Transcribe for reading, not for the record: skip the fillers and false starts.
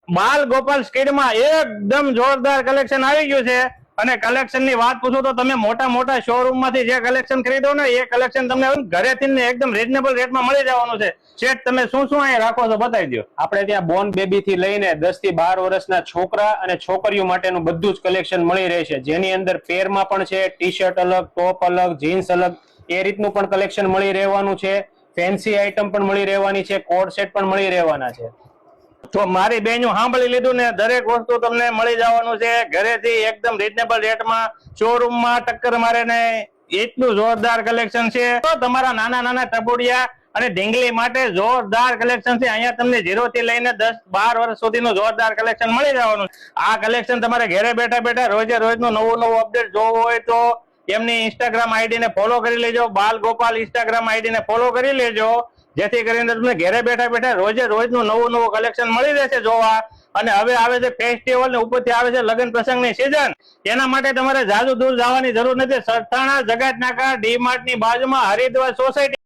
બાલ ગોપાલ સ્કીડમાં એકદમ જોરદાર કલેક્શન આવી ગયું છે અને કલેક્શન ની વાત પૂછો તો તમે મોટા મોટા શોરૂમ માંથી જે કલેક્શન ખરીદો ને એ કલેક્શન તમને ઘરેથી એકદમ રીઝનેબલ રેટમાં મળી જવાનું છે. શેઠ તમે શું શું અહીંયા રાખો છો બતાવી દો. આપણે ત્યાં બોર્ન બેબી થી લઈને 10 થી 12 વર્ષના છોકરા અને છોકરીઓ માટેનું બધું જ કલેક્શન મળી રહેશે, જેની અંદર પેરમાં પણ છે, ટી શર્ટ અલગ, ટોપ અલગ, જીન્સ અલગ, એ રીતનું પણ કલેક્શન મળી રહેવાનું છે. ફેન્સી આઈટમ પણ મળી રહેવાની છે, કોડ સેટ પણ મળી રહેવાના છે. તો મારી બેનું સાંભળી લીધું ને, દરેક વસ્તુ તમને મળી જવાનું છે ઘરેથી એકદમ રીઝનેબલ રેટમાં, શોરૂમમાં ટક્કર મારે ને એટલું જોરદાર કલેક્શન છે. તો તમારા નાના નાના ટબુડિયા અને ઢીંગલી માટે જોરદાર કલેક્શન છે. અહીંયા તમને 0 થી લઈને 10-12 વર્ષ સુધીનું જોરદાર કલેક્શન મળી જવાનું. આ કલેક્શન તમારે ઘરે બેઠા બેઠા રોજે રોજનું નવું અપડેટ જોવું હોય તો એમની ઇન્સ્ટાગ્રામ આઈડી ને ફોલો કરી લેજો. બાલ ગોપાલ ઇન્સ્ટાગ્રામ આઈડી ને ફોલો કરી લેજો, જેથી કરીને તમને ઘરે બેઠા બેઠા રોજે રોજનું નવું કલેક્શન મળી રહેશે જોવા. અને હવે આવે છે ફેસ્ટિવલ ને ઉપરથી આવે છે લગ્ન પ્રસંગની સિઝન. એના માટે તમારે જાજુ દૂર જવાની જરૂર નથી. સરથાણા જગત નાકા ડી માર્ટ ની બાજુમાં હરિદ્વાર સોસાયટી